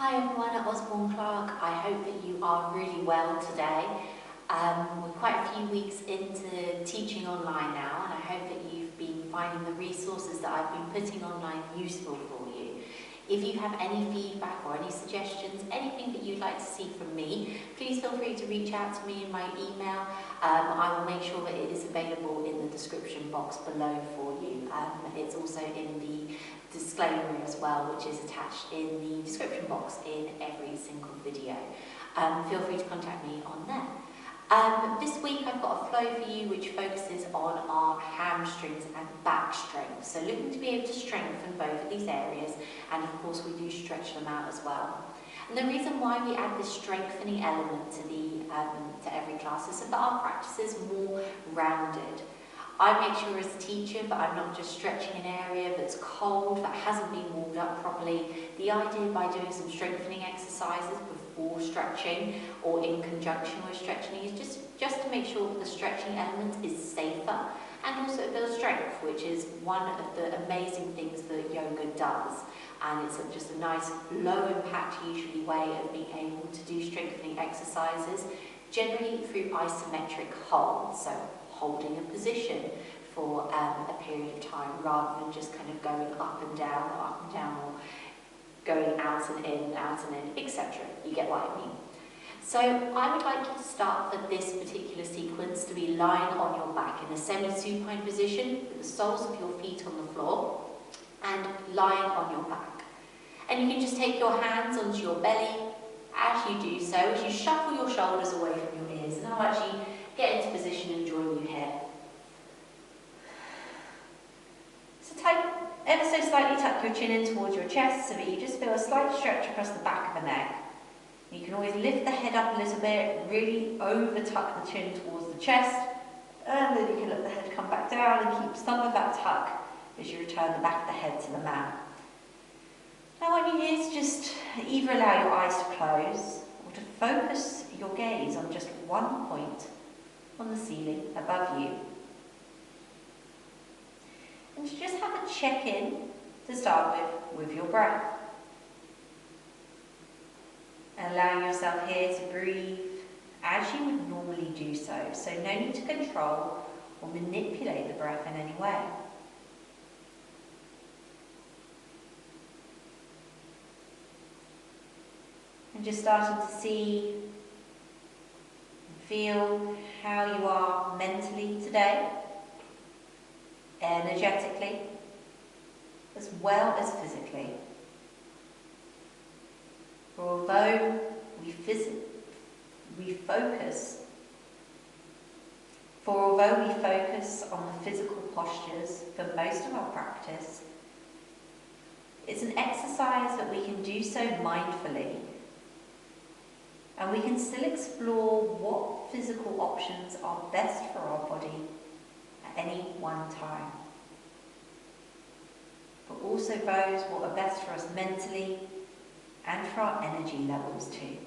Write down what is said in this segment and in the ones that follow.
Hi everyone at Osborne Clarke. I hope that you are really well today. We're quite a few weeks into teaching online now, and I hope that you've been finding the resources that I've been putting online useful for you. If you have any feedback or any suggestions, anything that you'd like to see from me, please feel free to reach out to me in my email. I will make sure that it is available in the description box below for you. It's also in the disclaimer as well, which is attached in the description box in every single video. Feel free to contact me on there. This week I've got a flow for you which focuses on our hamstrings and back strength. So looking to be able to strengthen both of these areas, and of course we do stretch them out as well. And the reason why we add this strengthening element to every class is so that our practice is more rounded. I make sure as a teacher that I'm not just stretching an area that's cold, that hasn't been warmed up properly. The idea by doing some strengthening exercises before stretching or in conjunction with stretching is just to make sure that the stretching element is safer and also builds strength, which is one of the amazing things that yoga does. And it's just a nice low impact usually way of being able to do strengthening exercises, generally through isometric hold. So holding a position for a period of time rather than just kind of going up and down, or going out and in, etc. You get what I mean. So I would like you to start for this particular sequence to be lying on your back in a semi-supine position with the soles of your feet on the floor and lying on your back. And you can just take your hands onto your belly as you do so, as you shuffle your shoulders away from your ears, and I'll actually get into position and join you here. So ever so slightly tuck your chin in towards your chest so that you just feel a slight stretch across the back of the neck. You can always lift the head up a little bit, really over tuck the chin towards the chest, and then you can let the head come back down and keep some of that tuck as you return the back of the head to the mat. Now what you do is just either allow your eyes to close or to focus your gaze on just one point on the ceiling above you. And to just have a check-in to start with your breath. And allowing yourself here to breathe as you would normally do so. So no need to control or manipulate the breath in any way. And just starting to see and feel how you are mentally today, energetically, as well as physically. For although we focus on the physical postures for most of our practice, it's an exercise that we can do so mindfully, and we can still explore what physical options are best for our body at any one time, but also those what are best for us mentally and for our energy levels too.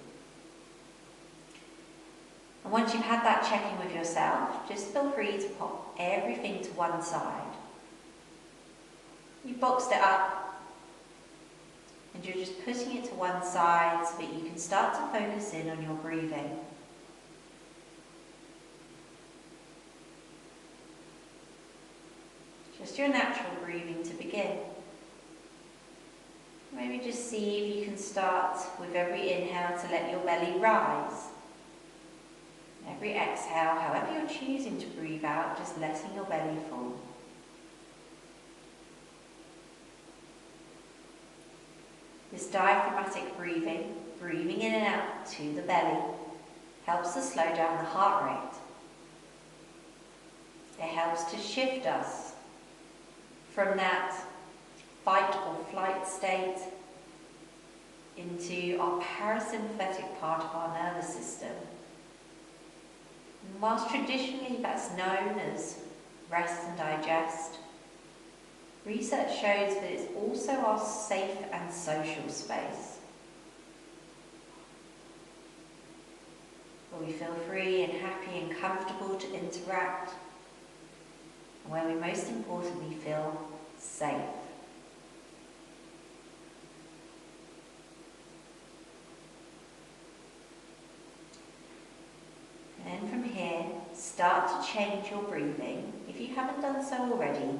And once you've had that check-in with yourself, just feel free to pop everything to one side. You've boxed it up, and you're just putting it to one side so that you can start to focus in on your breathing. Just your natural breathing to begin. Maybe just see if you can start with every inhale to let your belly rise. Every exhale, however you're choosing to breathe out, just letting your belly fall. This diaphragmatic breathing in and out to the belly, helps to slow down the heart rate. It helps to shift us from that fight or flight state into our parasympathetic part of our nervous system. And whilst traditionally that's known as rest and digest, research shows that it's also our safe and social space, where we feel free and happy and comfortable to interact, and where we most importantly feel safe. start to change your breathing, if you haven't done so already,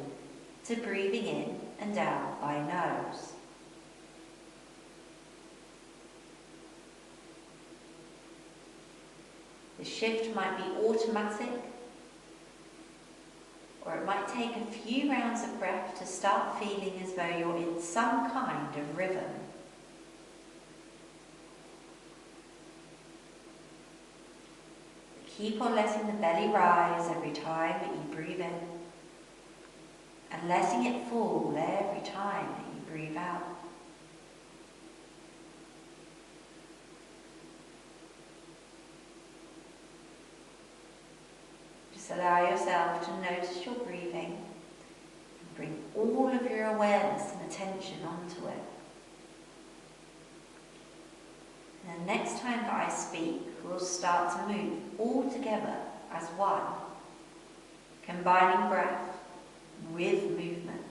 to breathing in and out by nose. The shift might be automatic, or it might take a few rounds of breath to start feeling as though you're in some kind of rhythm. Keep on letting the belly rise every time that you breathe in, and letting it fall every time that you breathe out. Just allow yourself to notice your breathing and bring all of your awareness and attention onto it. And the next time that I speak, we'll start to move all together as one, combining breath with movement.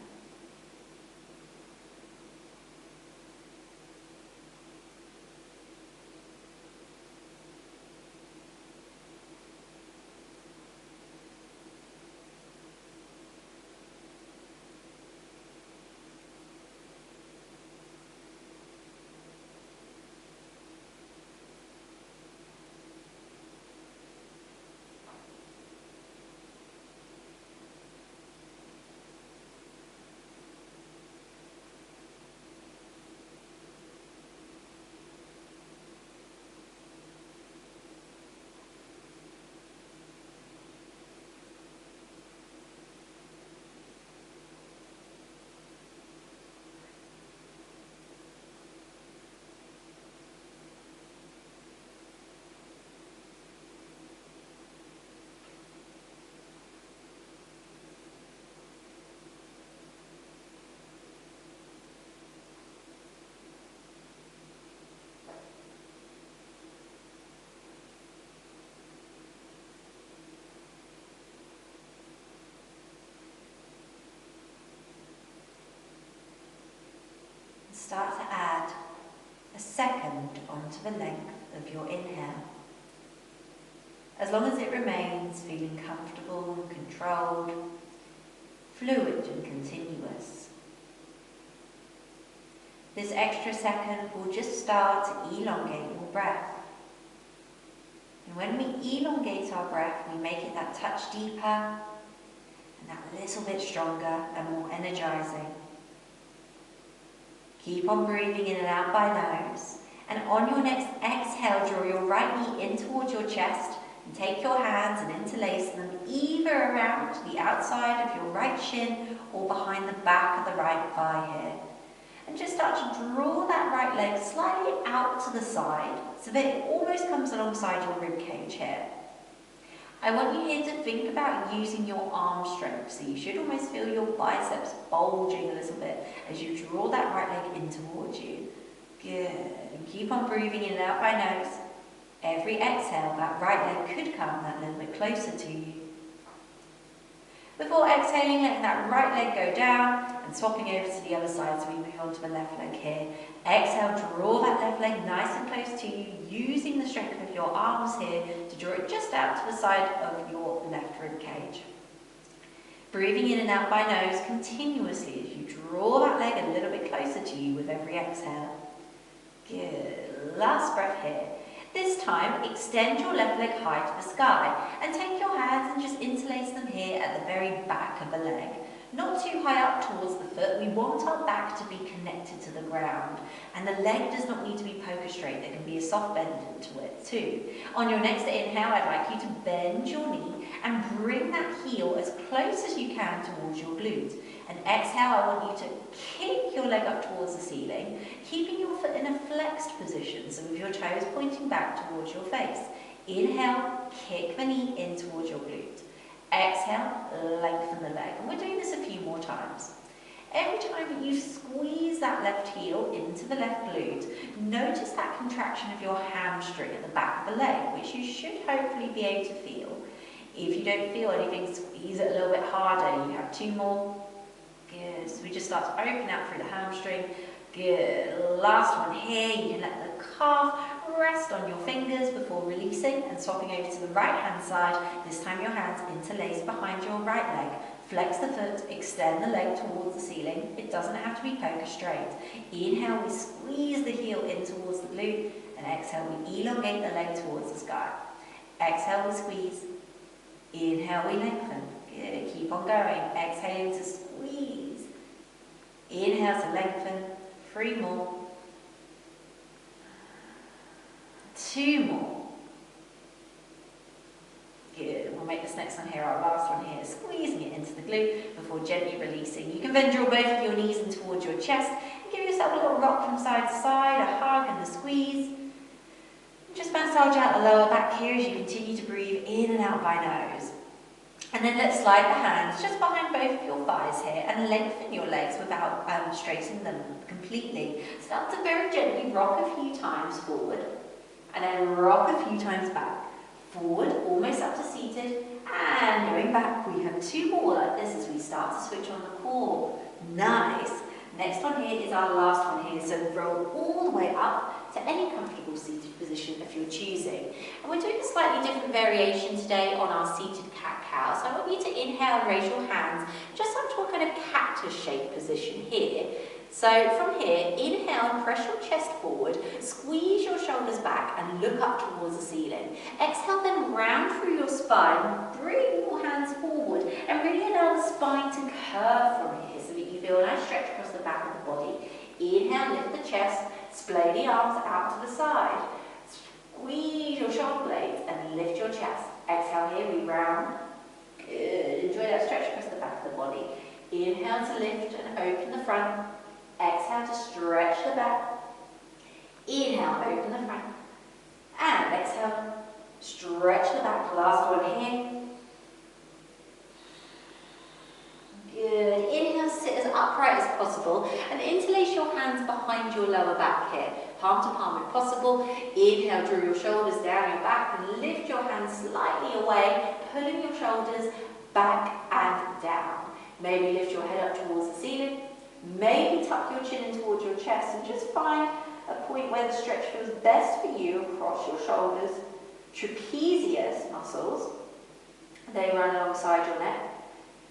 Start to add a second onto the length of your inhale. As long as it remains feeling comfortable and controlled, fluid and continuous. This extra second will just start to elongate your breath. And when we elongate our breath, we make it that touch deeper and that little bit stronger and more energizing. Keep on breathing in and out by nose, and on your next exhale, draw your right knee in towards your chest and take your hands and interlace them either around the outside of your right shin or behind the back of the right thigh here. And just start to draw that right leg slightly out to the side so that it almost comes alongside your rib cage here. I want you here to think about using your arm strength, so you should almost feel your biceps bulging a little bit as you draw that right leg in towards you. Good. And keep on breathing in and out by nose. Every exhale, that right leg could come that little bit closer to you. Before exhaling, letting that right leg go down and swapping over to the other side so we move on to the left leg here. Exhale, draw that left leg nice and close to you, using the strength of your arms here to draw it just out to the side of your left rib cage. Breathing in and out by nose continuously as you draw that leg a little bit closer to you with every exhale. Good. Last breath here. This time, extend your left leg high to the sky and take your hands and just interlace them here at the very back of the leg. Not too high up towards the foot. We want our back to be connected to the ground, and the leg does not need to be poker straight. There can be a soft bend into it too. On your next inhale, I'd like you to bend your knee and bring that heel as close as you can towards your glute. And exhale, I want you to kick your leg up towards the ceiling, keeping your foot in a flexed position, so with your toes pointing back towards your face. Inhale, kick the knee in towards your glute. Exhale, lengthen the leg. And we're doing this a few more times. Every time that you squeeze that left heel into the left glute, notice that contraction of your hamstring at the back of the leg, which you should hopefully be able to feel. If you don't feel anything, squeeze it a little bit harder. You have two more. Good. So we just start to open out through the hamstring. Good. Last one here. You can let the calf rest on your fingers before releasing and swapping over to the right hand side. This time your hands interlace behind your right leg. Flex the foot, extend the leg towards the ceiling. It doesn't have to be poker straight. Inhale, we squeeze the heel in towards the glute, and exhale, we elongate the leg towards the sky. Exhale, we squeeze. Inhale, we lengthen. Good, keep on going. Exhale to squeeze. Inhale to lengthen. 3 more. 2 more. Good. We'll make this next one here, our last one here, squeezing it into the glute before gently releasing. You can then draw both of your knees in towards your chest and give yourself a little rock from side to side, a hug and a squeeze. Just massage out the lower back here as you continue to breathe in and out by nose. And then let's slide the hands just behind both of your thighs here and lengthen your legs without straightening them completely. Start to very gently rock a few times forward and then rock a few times back. Forward, almost up to seated, and going back. We have 2 more like this as we start to switch on the core. Nice. Next one here is our last one here, so roll all the way up to any comfortable seated position if you're choosing. And we're doing a slightly different variation today on our seated cat-cow, so I want you to inhale and raise your hands just up to a kind of cactus-shaped position here. So from here, inhale and press your chest forward, squeeze your shoulders back and look up towards the ceiling. Exhale, then round through your spine, bring your hands forward and really allow the spine to curve from here so that you feel a nice stretch across the back of the body. Inhale, lift the chest, splay the arms out to the side. Squeeze your shoulder blades and lift your chest. Exhale here, we round. Good, enjoy that stretch across the back of the body. Inhale to lift and open the front. Exhale to stretch the back. Inhale, open the front. And exhale, stretch the back. Last one here. Good. Inhale, sit as upright as possible and interlace your hands behind your lower back here. Palm to palm if possible. Inhale, draw your shoulders down your back and lift your hands slightly away, pulling your shoulders back and down. Maybe lift your head up towards the ceiling. Maybe tuck your chin in towards your chest and just find a point where the stretch feels best for you across your shoulders. Trapezius muscles, they run alongside your neck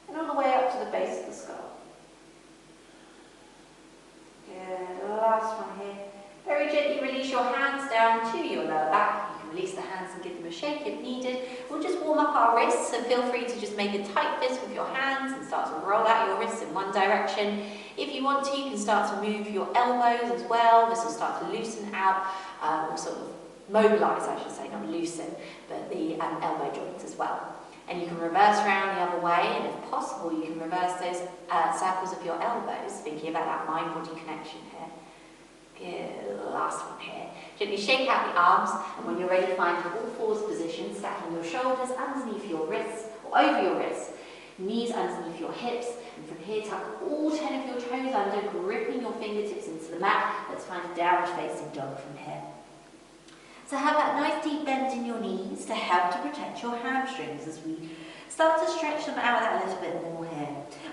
and all the way up to the base of the skull. Good, last one here. Very gently release your hands down to your lower back. You can release the hands and give them a shake if needed. We'll just warm up our wrists, so feel free to just make a tight fist with your hands and start to roll out your wrists in one direction. If you want to, you can start to move your elbows as well. This will start to loosen out, or sort of mobilise, I should say, not loosen, but the elbow joints as well. And you can reverse around the other way, and if possible, you can reverse those circles of your elbows, thinking about that mind-body connection here. Good, last one here. Gently shake out the arms, and when you're ready, find your all-fours position, stacking your shoulders underneath your wrists, or over your wrists, knees underneath your hips, and from here, tuck all 10 of your toes under, gripping your fingertips into the mat. Let's find a downward facing dog from here. So have that nice deep bend in your knees to help to protect your hamstrings as we start to stretch them out a little bit more here.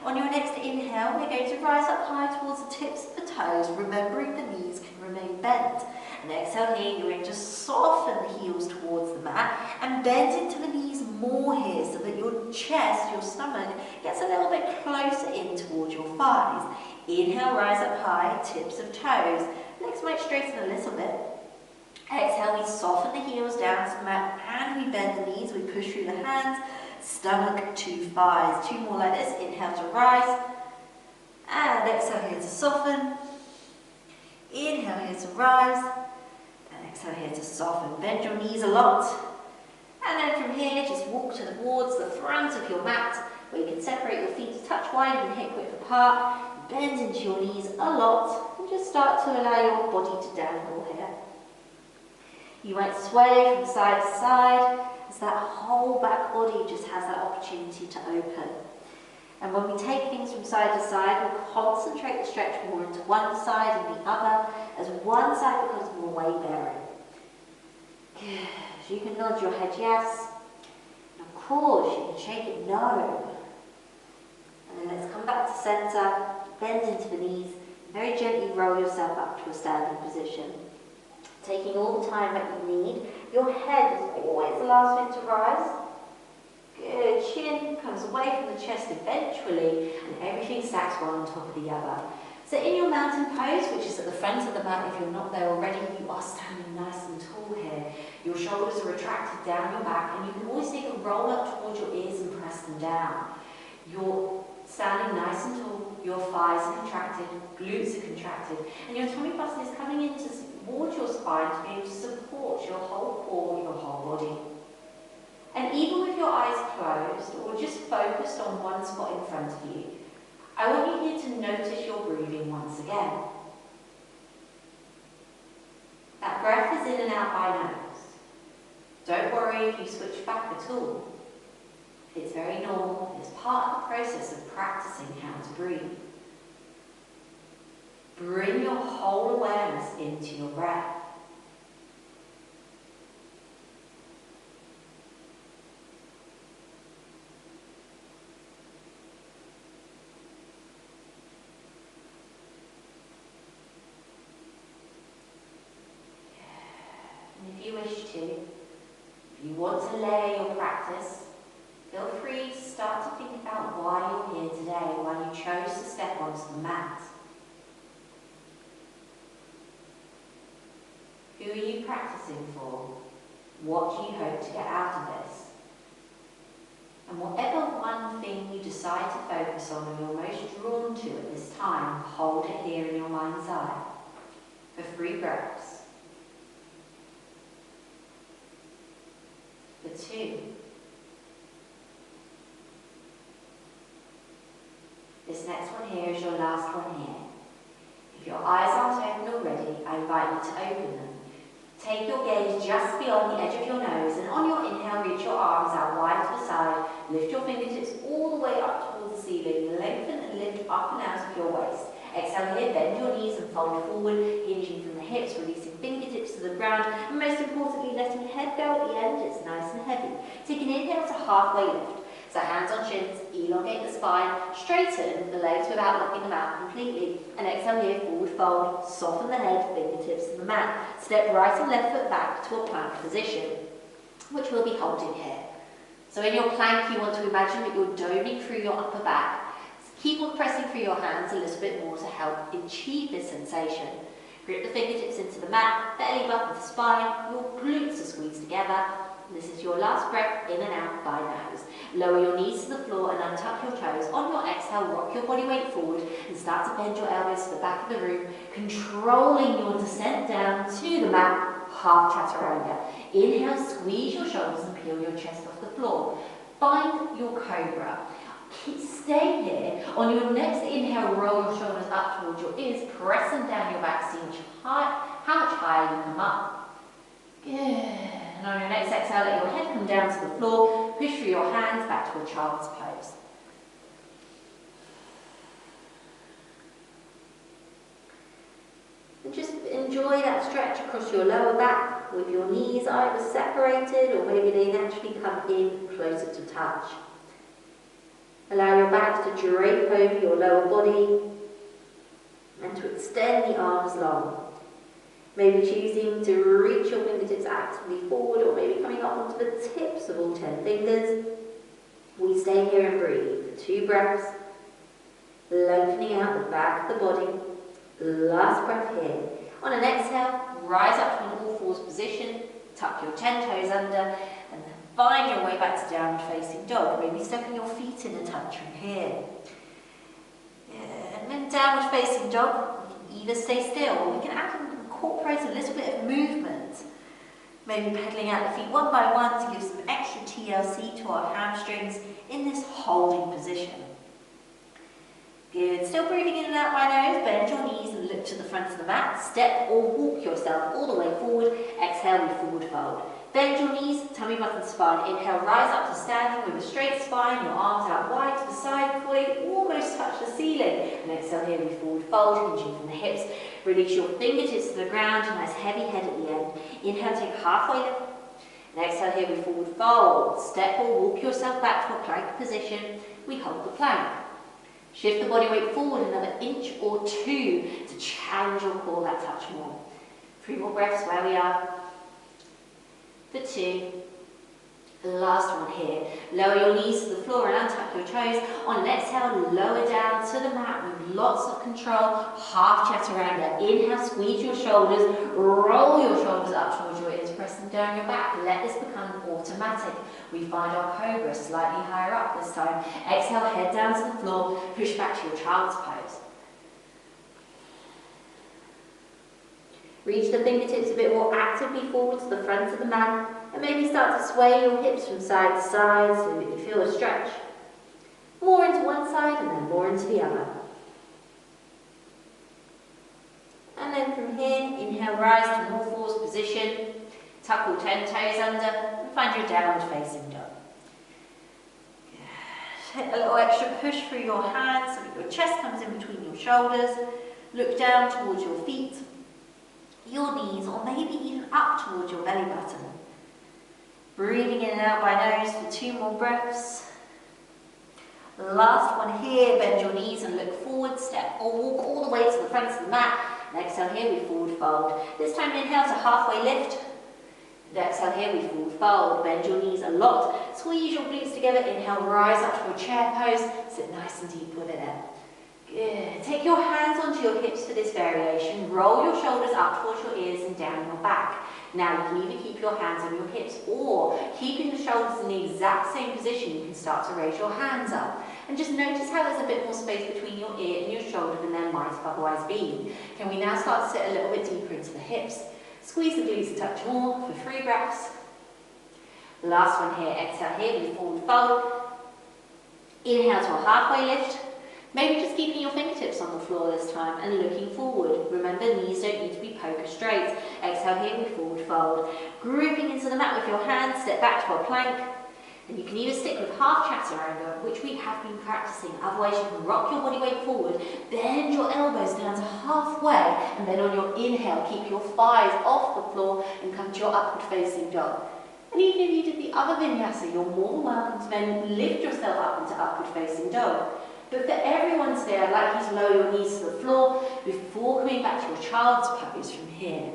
On your next inhale, we're going to rise up high towards the tips of the toes, remembering the knees can remain bent. And exhale here, you're going to soften the heels towards the mat and bend into the knees more here so that your chest, your stomach, gets a little bit closer in towards your thighs. Inhale, rise up high, tips of toes. Legs might straighten a little bit. Exhale, we soften the heels down to the mat and we bend the knees, we push through the hands, stomach to thighs. 2 more like this. Inhale to rise and exhale here to soften. Inhale here to rise and exhale here to soften. Bend your knees a lot and then from here just walk towards the front of your mat where you can separate your feet to touch wide and hip width apart. Bend into your knees a lot and just start to allow your body to dangle here. You might sway from side to side as that whole back body just has that opportunity to open. And when we take things from side to side, we'll concentrate the stretch more into one side and the other as one side becomes more weight bearing. Good. You can nod your head yes. And of course, you can shake it no. And then let's come back to centre, bend into the knees, very gently roll yourself up to a standing position. Taking all the time that you need. Your head is always the last thing to rise. Good. Chin comes away from the chest eventually, and everything stacks one on top of the other. So in your mountain pose, which is at the front of the mat, if you're not there already, you are standing nice and tall here. Your shoulders are retracted down your back, and you can always take a roll up towards your ears and press them down. You're standing nice and tall, your thighs are contracted, glutes are contracted, and your tummy button is coming in towards your spine to be able to support your whole core, your whole body. And even with your eyes closed, or just focused on one spot in front of you, I want you here to notice your breathing once again. That breath is in and out by nose. Don't worry if you switch back at all. It's very normal. It's part of the process of practicing how to breathe. Bring your whole awareness into your breath. If you wish to, if you want to layer your practice, feel free to start to think about why you're here today, why you chose to step onto the mat. Who are you practicing for? What do you hope to get out of this? And whatever one thing you decide to focus on or you're most drawn to at this time, hold it here in your mind's eye for 3 breaths. For 2. This next one here is your last one here. If your eyes aren't open already, I invite you to open them. Take your gaze just beyond the edge of your nose, and on your inhale, reach your arms out wide to the side. Lift your fingertips all the way up towards the ceiling. Lengthen and lift up and out of your waist. Exhale here, bend your knees and fold forward, hinging from the hips, releasing fingertips to the ground, and most importantly, letting head go at the end. It's nice and heavy. Take an inhale to halfway lift. So hands on shins, elongate the spine, straighten the legs without locking them out completely. And exhale here, forward fold, soften the head, fingertips to the mat. Step right and left foot back to a plank position, which we'll be holding here. So in your plank, you want to imagine that you're doving through your upper back. Keep on pressing through your hands a little bit more to help achieve this sensation. Grip the fingertips into the mat, belly button to spine, your glutes are squeezed together. This is your last breath in and out by nose. Lower your knees to the floor and untuck your toes. On your exhale, rock your body weight forward and start to bend your elbows to the back of the room, controlling your descent down to the mat, half chaturanga. Inhale, squeeze your shoulders and peel your chest off the floor. Find your cobra. Stay here. On your next inhale, roll your shoulders up towards your ears, press them down your back, see how much higher you come up. Good. And on your next exhale, let your head come down to the floor, push through your hands back to a child's pose. And just enjoy that stretch across your lower back with your knees either separated or maybe they naturally come in closer to touch. Allow your back to drape over your lower body and to extend the arms long. Maybe choosing to reach your fingertips actively forward or maybe coming up onto the tips of all 10 fingers. We stay here and breathe. 2 breaths, lengthening out the back of the body. Last breath here. On an exhale, rise up to an all fours position, tuck your 10 toes under, and then find your way back to downward facing dog. Maybe stepping your feet in a touch from here. And then downward facing dog, we can either stay still or we can incorporate a little bit of movement. Maybe pedaling out the feet one by one to give some extra TLC to our hamstrings in this holding position. Good. Still breathing in and out by nose. Bend your knees and look to the front of the mat. Step or walk yourself all the way forward. Exhale, we forward fold. Bend your knees, tummy button spine. Inhale, rise up to standing with a straight spine. Your arms out wide to the side before they almost touch the ceiling. And exhale here, we forward fold, hinging from the hips. Release your fingertips to the ground. A nice heavy head at the end. Inhale, take halfway lift. And exhale here, we forward fold. Step or walk yourself back to a plank position. We hold the plank. Shift the body weight forward another inch or 2 to challenge your core that touch more. 3 more breaths where we are. For 2. Last one here. Lower your knees to the floor and untuck your toes. On an exhale, lower down to the mat with lots of control. Half chaturanga. Inhale, squeeze your shoulders. Roll your shoulders up towards your ears. Press them down your back. Let this become automatic. We find our cobra slightly higher up this time. Exhale, head down to the floor. Push back to your child's pose. Reach the fingertips a bit more actively forward to the front of the mat. And maybe start to sway your hips from side to side so that you feel a stretch. More into one side and then more into the other. And then from here, inhale, rise to all fours position. Tuck all 10 toes under and find your downward facing dog. Hit a little extra push through your hands so that your chest comes in between your shoulders. Look down towards your feet, your knees, or maybe even up towards your belly button. Breathing in and out by nose for 2 more breaths. Last one here, bend your knees and look forward, step or walk all the way to the front of the mat. And exhale here, we forward fold. This time inhale to halfway lift. And exhale here, we forward fold. Bend your knees a lot. Squeeze your glutes together. Inhale, rise up to a chair pose. Sit nice and deep within it. Good. Take your hands onto your hips for this variation. Roll your shoulders up towards your ears and down your back. Now you can either keep your hands on your hips or keeping the shoulders in the exact same position, you can start to raise your hands up. And just notice how there's a bit more space between your ear and your shoulder than there might have otherwise been. Can we now start to sit a little bit deeper into the hips? Squeeze the glutes a touch more for 3 breaths. Last one here, exhale here, we forward fold. Inhale to a halfway lift. Maybe just keeping your fingertips on the floor this time and looking forward. Remember, knees don't need to be poker straight. Exhale here, we forward fold. Grouping into the mat with your hands, step back to a plank. And you can either stick with half chaturanga, which we have been practicing. Otherwise, you can rock your body weight forward, bend your elbows down to halfway, and then on your inhale, keep your thighs off the floor and come to your upward facing dog. And even if you did the other vinyasa, you're more than welcome to then lift yourself up into upward facing dog. But for everyone today, I'd like you to lower your knees to the floor before coming back to your child's pose from here.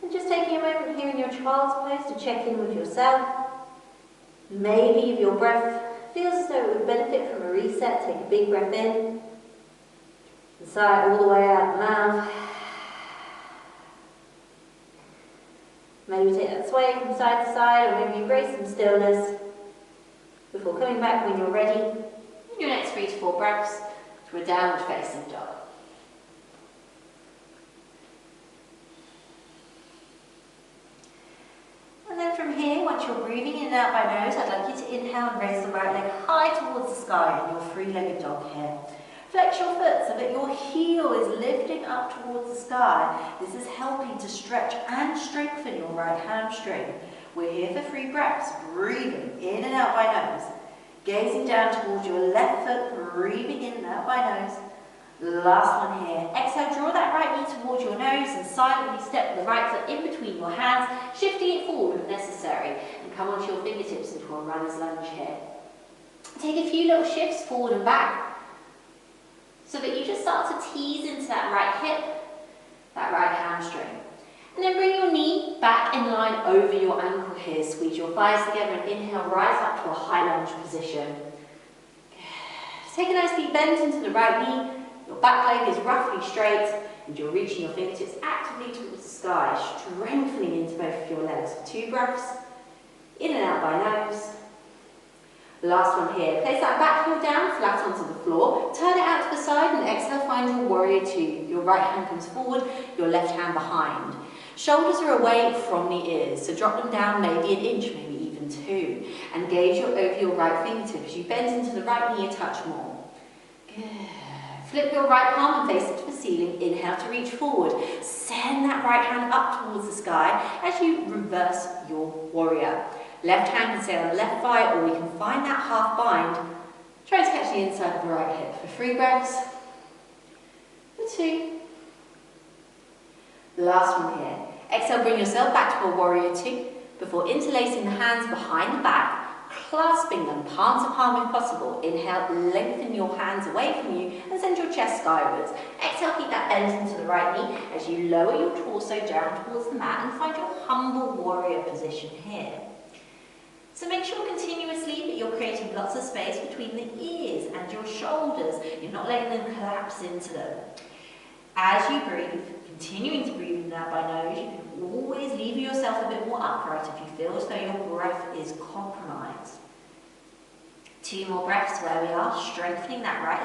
And just taking a moment here in your child's pose to check in with yourself. Maybe if your breath feels as though it would benefit from a reset, take a big breath in. And sigh all the way out the mouth. Maybe take that sway from side to side, or maybe embrace some stillness before coming back when you're ready. In your next 3 to 4 breaths to a downward facing dog. And then from here, once you're breathing in and out by nose, I'd like you to inhale and raise the right leg high towards the sky in your 3-legged dog here. Flex your foot so that your heel is lifting up towards the sky. This is helping to stretch and strengthen your right hamstring. We're here for 3 breaths, breathing in and out by nose. Gazing down towards your left foot, breathing in and out by nose. Last one here. Exhale, draw that right knee towards your nose and silently step the right foot in between your hands, shifting it forward if necessary. And come onto your fingertips into a runner's lunge here. Take a few little shifts forward and back, so that you just start to tease into that right hip, that right hamstring. And then bring your knee back in line over your ankle here. Squeeze your thighs together and inhale, rise up to a high lunge position. Take a nice deep bend into the right knee. Your back leg is roughly straight and you're reaching your fingertips actively towards the sky, strengthening into both of your legs. 2 breaths, in and out by nose. Last one here. Place that back heel down, flat onto the floor. Turn it out to the side and exhale, find your warrior 2. Your right hand comes forward, your left hand behind. Shoulders are away from the ears, so drop them down maybe 1 inch, maybe even 2. And gaze over your right fingertips. You bend into the right knee a touch more. Good. Flip your right palm and face it to the ceiling. Inhale to reach forward. Send that right hand up towards the sky as you reverse your warrior. Left hand can stay on the left thigh, or we can find that half bind. Try to catch the inside of the right hip for 3 breaths. For 2. Last one here. Exhale, bring yourself back to a warrior 2 before interlacing the hands behind the back, clasping them palm to palm if possible. Inhale, lengthen your hands away from you and send your chest skywards. Exhale, keep that bend into the right knee as you lower your torso down towards the mat and find your humble warrior position here. So make sure continuously that you're creating lots of space between the ears and your shoulders. You're not letting them collapse into them. As you breathe, continuing to breathe now by nose, you can always leave yourself a bit more upright if you feel as though your breath is compromised. 2 more breaths where we are, strengthening that right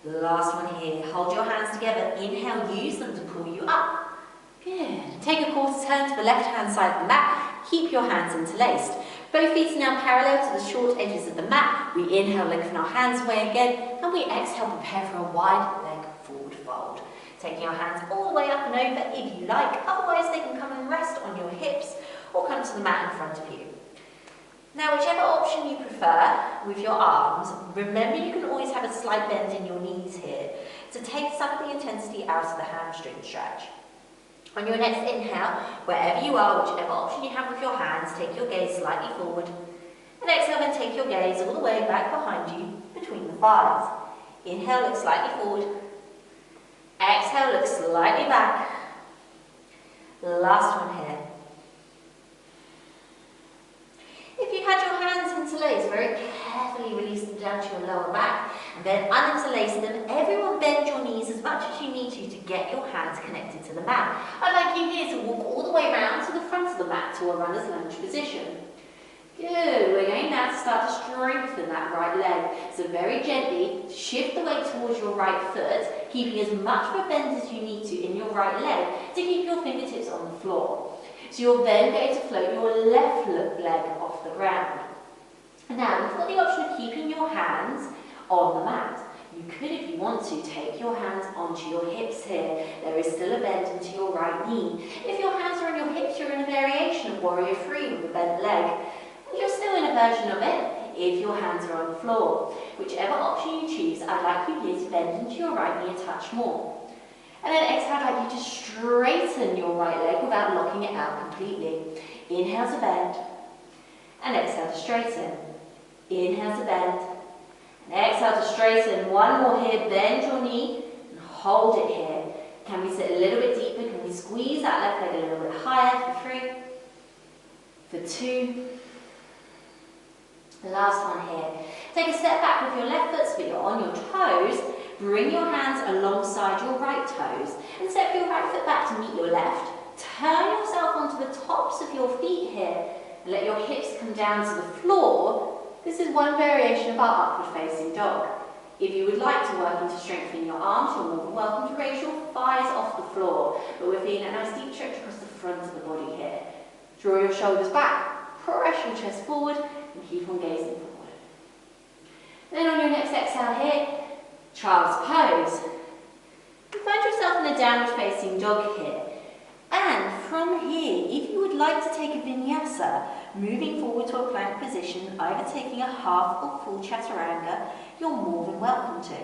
leg. Last one here, hold your hands together. Inhale, use them to pull you up. Good. Take a quarter turn to the left-hand side of the mat. Keep your hands interlaced. Both feet are now parallel to the short edges of the mat. We inhale, lengthen our hands away again, and we exhale, prepare for a wide leg forward fold. Taking our hands all the way up and over if you like, otherwise they can come and rest on your hips or come to the mat in front of you. Now, whichever option you prefer with your arms, remember you can always have a slight bend in your knees here to take some of the intensity out of the hamstring stretch. On your next inhale, wherever you are, whichever option you have with your hands, take your gaze slightly forward. And exhale, then take your gaze all the way back behind you, between the thighs. Inhale, look slightly forward. Exhale, look slightly back. Last one here. If you had your hands interlaced, very carefully release them down to your lower back and then uninterlace them. Everyone bend your knees as much as you need to get your hands connected to the mat. I'd like you here to walk all the way around to the front of the mat to a runner's lunge position. Good, we're going now to start to strengthen that right leg. So very gently, shift the weight towards your right foot, keeping as much of a bend as you need to in your right leg to keep your fingertips on the floor. So you're then going to float your left leg off the ground. Now, you've got the option of keeping your hands on the mat. You could, if you want to, take your hands onto your hips here. There is still a bend into your right knee. If your hands are on your hips, you're in a variation of warrior three with a bent leg. You're still in a version of it if your hands are on the floor. Whichever option you choose, I'd like you here to bend into your right knee a touch more. And then exhale, I'd like you to straighten your right leg without locking it out completely. Inhale to bend, and exhale to straighten. Inhale to bend, and exhale to straighten. One more here, bend your knee, and hold it here. Can we sit a little bit deeper? Can we squeeze that left leg a little bit higher for 3, for 2, last one here. Take a step back with your left foot so that you're on your toes. Bring your hands alongside your right toes and step your right foot back to meet your left. Turn yourself onto the tops of your feet here and let your hips come down to the floor. This is one variation of our upward facing dog. If you would like to work into strengthening your arms, you're more than welcome to raise your thighs off the floor, but we're feeling a nice deep stretch across the front of the body here. Draw your shoulders back, press your chest forward, and keep on gazing forward. Then on your next exhale here, child's pose. You find yourself in a downward facing dog here. And from here, if you would like to take a vinyasa, moving forward to a plank position, either taking a half or full chaturanga, you're more than welcome to.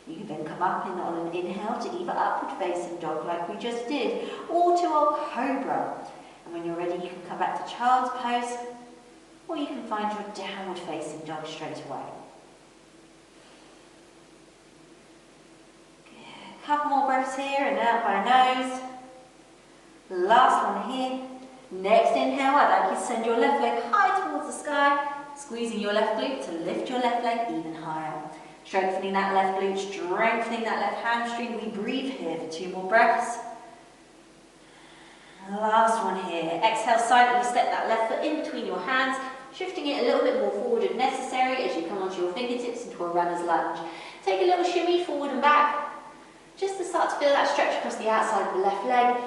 You can then come up on an inhale to either upward facing dog like we just did, or to our cobra. And when you're ready, you can come back to child's pose, or you can find your downward facing dog straight away. Couple more breaths here, and out by nose. Last one here. Next inhale, I'd like you to send your left leg high towards the sky, squeezing your left glute to lift your left leg even higher. Strengthening that left glute, strengthening that left hamstring. We breathe here for 2 more breaths. Last one here. Exhale, silently step that left foot in between your hands, shifting it a little bit more forward if necessary as you come onto your fingertips into a runner's lunge. Take a little shimmy forward and back, just to start to feel that stretch across the outside of the left leg,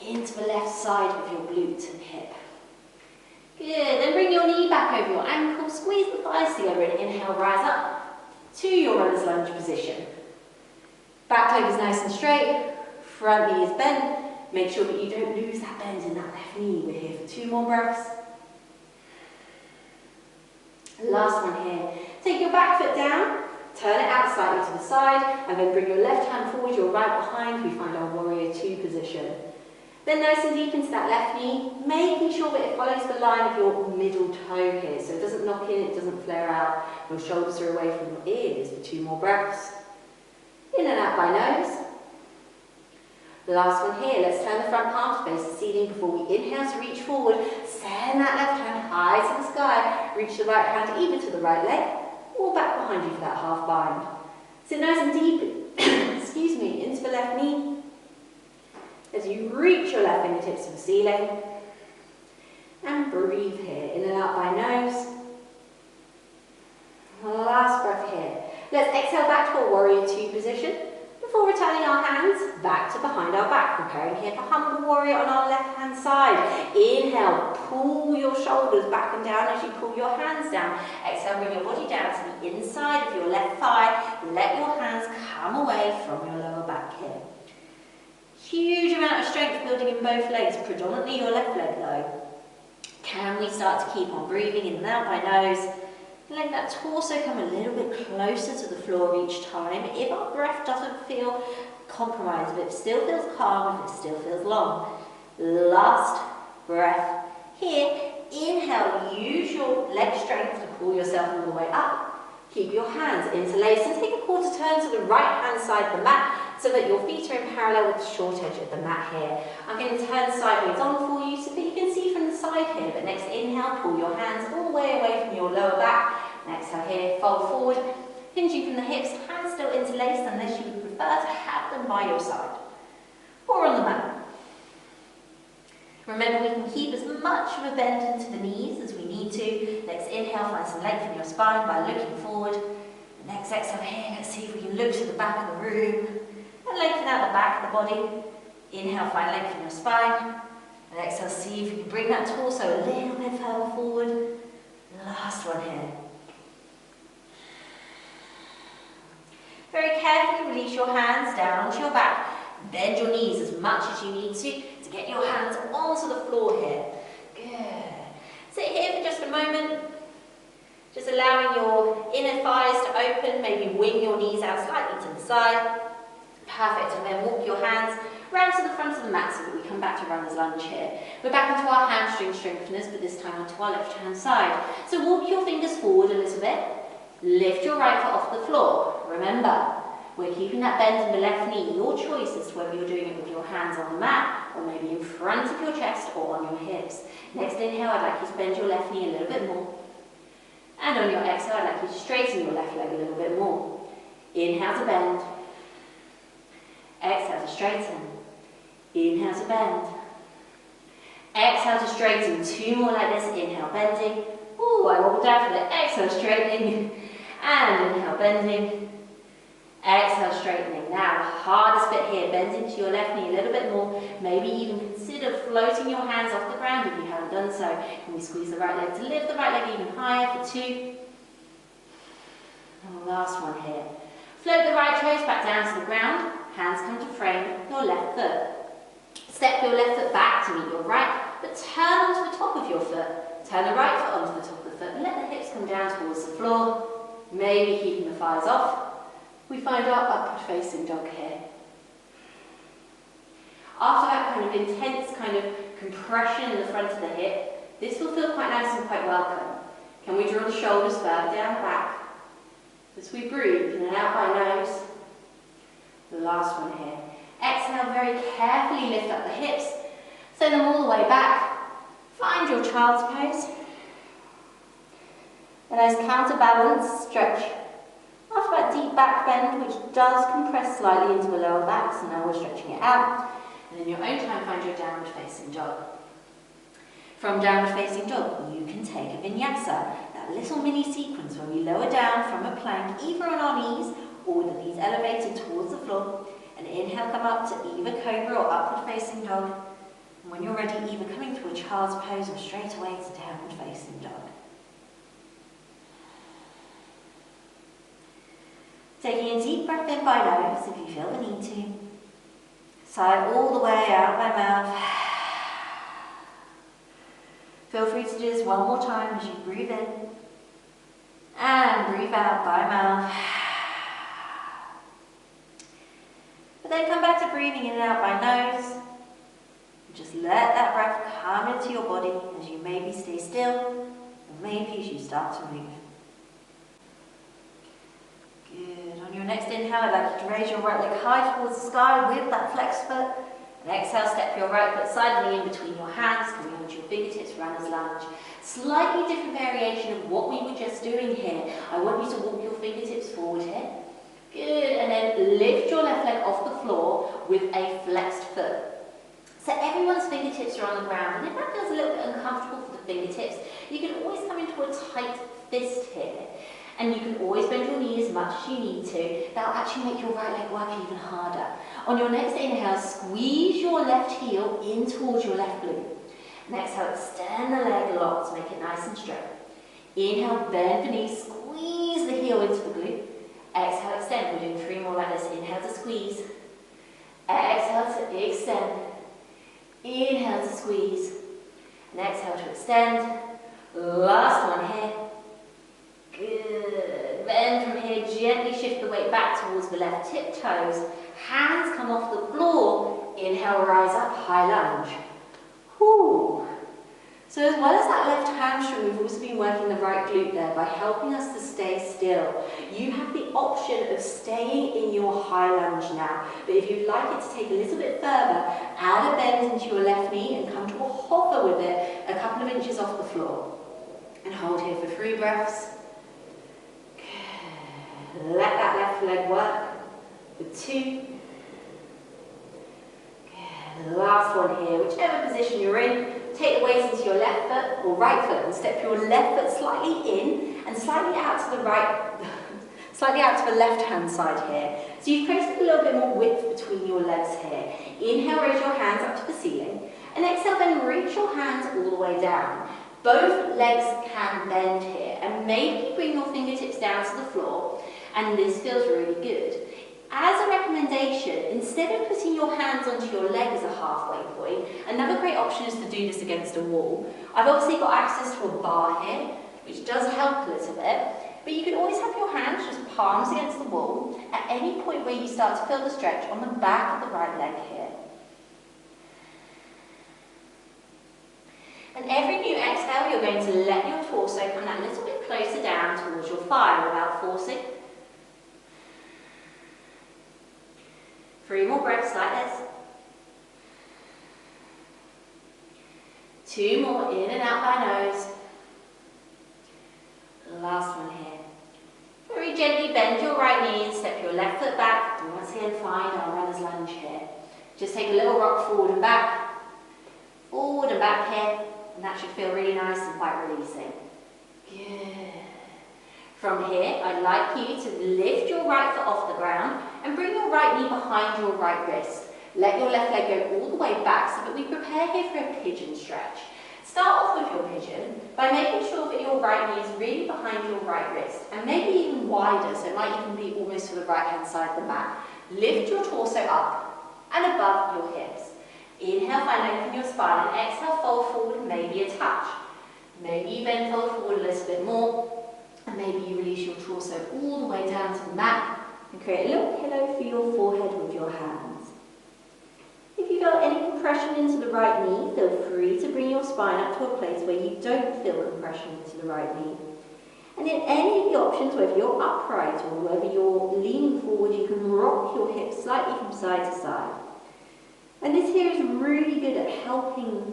into the left side of your glute and hip. Good, then bring your knee back over your ankle, squeeze the thighs together and inhale, rise up to your runner's lunge position. Back leg is nice and straight, front knee is bent. Make sure that you don't lose that bend in that left knee. We're here for 2 more breaths. Last one here. Take your back foot down. Turn it out slightly to the side, and then bring your left hand forward, your right behind. We find our warrior 2 position. Then nice and deep into that left knee, making sure that it follows the line of your middle toe here. So it doesn't knock in, it doesn't flare out. Your shoulders are away from your ears for 2 more breaths. In and out by nose. The last one here, let's turn the front palm to face the ceiling before we inhale to reach forward. Send that left hand high to the sky. Reach the right hand either to the right leg or back behind you for that half bind. Sit nice and deep, excuse me, into the left knee. As you reach your left fingertips to the ceiling. And breathe here, in and out by nose. Last breath here. Let's exhale back to a warrior 2 position. Before returning our hands back to behind our back, preparing here for humble warrior on our left hand side. Inhale, pull your shoulders back and down as you pull your hands down. Exhale, bring your body down to the inside of your left thigh. Let your hands come away from your lower back here. Huge amount of strength building in both legs, predominantly your left leg though. Can we start to keep on breathing in and out by nose? Let that torso come a little bit closer to the floor each time. If our breath doesn't feel compromised, if it still feels calm, if it still feels long. Last breath here. Inhale, use your leg strength to pull yourself all the way up. Keep your hands interlaced and take a quarter turn to the right hand side of the mat so that your feet are in parallel with the short edge of the mat here. I'm going to turn sideways on for you so that you can see from the side here. But next inhale, pull your hands all the way away from your lower back. Next exhale here, fold forward, hinging from the hips, hands still interlaced unless you would prefer to have them by your side or on the mat. Remember, we can keep as much of a bend into the knees as we need to. Next inhale, find some length in your spine by looking forward. The next exhale here, let's see if we can look to the back of the room and lengthen out the back of the body. Inhale, find length in your spine. And exhale, see if you can bring that torso a little bit further forward. Last one here. Very carefully release your hands down onto your back. Bend your knees as much as you need to get your hands onto the floor here. Good. Sit here for just a moment. Just allowing your inner thighs to open, maybe wing your knees out slightly to the side. Perfect. And then walk your hands round to the front of the mat so that we come back to runner's lunge here. We're back into our hamstring strengtheners, but this time onto our left hand side. So walk your fingers forward a little bit. Lift your right foot off the floor. Remember, we're keeping that bend in the left knee. Your choice as to whether you're doing it with your hands on the mat or maybe in front of your chest or on your hips. Next inhale, I'd like you to bend your left knee a little bit more. And on your exhale, I'd like you to straighten your left leg a little bit more. Inhale to bend. Exhale to straighten. Inhale to bend. Exhale to straighten. 2 more like this. Inhale, bending. Ooh, I wobble down for it. Exhale, straightening. And inhale, bending. Exhale, straightening. Now, hardest bit here, bend into your left knee a little bit more. Maybe even consider floating your hands off the ground if you haven't done so. Can we squeeze the right leg to lift the right leg even higher for 2? And the last one here. Float the right toes back down to the ground. Hands come to frame your left foot. Step your left foot back to meet your right, but turn onto the top of your foot. Turn the right foot onto the top of the foot and let the hips come down towards the floor. Maybe keeping the thighs off. We find our upward facing dog here. After that kind of intense kind of compression in the front of the hip, this will feel quite nice and quite welcome. Can we draw the shoulders further down the back? As we breathe in and out by nose. The last one here. Exhale, very carefully lift up the hips. Send them all the way back. Find your child's pose. A nice counterbalance stretch. After that deep back bend, which does compress slightly into the lower back, so now we're stretching it out. And in your own time, find your downward facing dog. From downward facing dog, you can take a vinyasa, that little mini sequence where we lower down from a plank, either on our knees or with the knees elevated towards the floor. And inhale, come up to either cobra or upward facing dog. And when you're ready, either coming to a child's pose or straight away to downward facing dog. Taking a deep breath in by nose if you feel the need to. Sigh all the way out by mouth. Feel free to do this one more time as you breathe in. And breathe out by mouth. But then come back to breathing in and out by nose. Just let that breath come into your body as you maybe stay still, or maybe as you start to move. Good. On your next inhale, I'd like you to raise your right leg high towards the sky with that flexed foot. And exhale, step your right foot silently in between your hands, coming onto your fingertips, runner's lunge. Slightly different variation of what we were just doing here. I want you to walk your fingertips forward here. Good, and then lift your left leg off the floor with a flexed foot. So everyone's fingertips are on the ground, and if that feels a little bit uncomfortable for the fingertips, you can always come into a tight fist here. And you can always bend your knee as much as you need to. That'll actually make your right leg work even harder. On your next inhale, squeeze your left heel in towards your left glute. And exhale, extend the leg a lot to make it nice and straight. Inhale, bend the knee, squeeze the heel into the glute. Exhale, extend. We're doing 3 more like this. Inhale to squeeze. Exhale to extend. Inhale to squeeze. And exhale to extend. Last one here. Good. Bend from here, gently shift the weight back towards the left tiptoes. Hands come off the floor. Inhale, rise up, high lunge. Whew. So as well as that left hamstring, we've also been working the right glute there by helping us to stay still. You have the option of staying in your high lunge now, but if you'd like it to take a little bit further, add a bend into your left knee and come to a hover with it a couple of inches off the floor. And hold here for 3 breaths. Let that left leg work for 2. Good. Last one here, whichever position you're in, take the weight into your left foot or right foot and step your left foot slightly in and slightly out to the right, slightly out to the left hand side here. So you've created a little bit more width between your legs here. Inhale, raise your hands up to the ceiling, and exhale, then reach your hands all the way down. Both legs can bend here, and maybe bring your fingertips down to the floor. And this feels really good. As a recommendation, instead of putting your hands onto your leg as a halfway point, another great option is to do this against a wall. I've obviously got access to a bar here, which does help a little bit, but you can always have your hands just palms against the wall at any point where you start to feel the stretch on the back of the right leg here. And every new exhale, you're going to let your torso come that little bit closer down towards your thigh without forcing. 3 more breaths like this. 2 more, in and out by nose. Last one here. Very gently bend your right knee and step your left foot back. And once again, find our runner's lunge here. Just take a little rock forward and back here. And that should feel really nice and quite releasing. Good. From here, I'd like you to lift your right foot off the ground and bring your right knee behind your right wrist. Let your left leg go all the way back so that we prepare here for a pigeon stretch. Start off with your pigeon by making sure that your right knee is really behind your right wrist and maybe even wider, so it might even be almost to the right hand side of the mat. Lift your torso up and above your hips. Inhale, find length in your spine, and exhale, fold forward, maybe a touch. Maybe you bend forward a little bit more, and maybe you release your torso all the way down to the mat and create a little pillow for your forehead with your hands. If you feel any compression into the right knee, feel free to bring your spine up to a place where you don't feel compression into the right knee. And in any of the options, whether you're upright or whether you're leaning forward, you can rock your hips slightly from side to side. And this here is really good at helping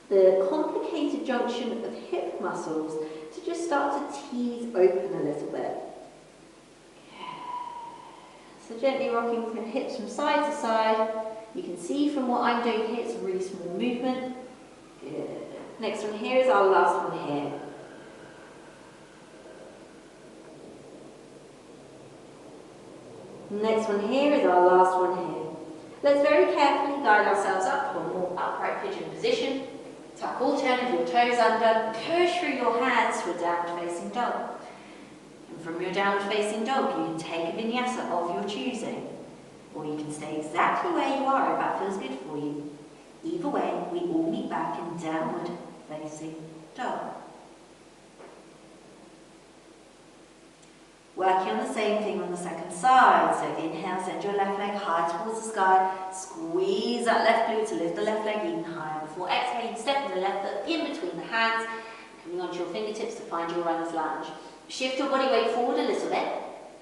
the complicated junction of hip muscles to just start to tease open a little bit. So gently rocking your hips from side to side. You can see from what I'm doing here, it's a really small movement. Good. Next one here is our last one here. Next one here is our last one here. Let's very carefully guide ourselves up to a more upright pigeon position. Tuck all 10 of your toes under, push through your hands to a downward facing dog. And from your downward facing dog, you can take a vinyasa of your choosing. Or you can stay exactly where you are if that feels good for you. Either way, we all meet back in downward facing dog. Working on the same thing on the second side. So inhale, send your left leg high towards the sky. Squeeze that left glute to lift the left leg even higher. Before exhaling, step the left foot in between the hands, coming onto your fingertips to find your runner's lunge. Shift your body weight forward a little bit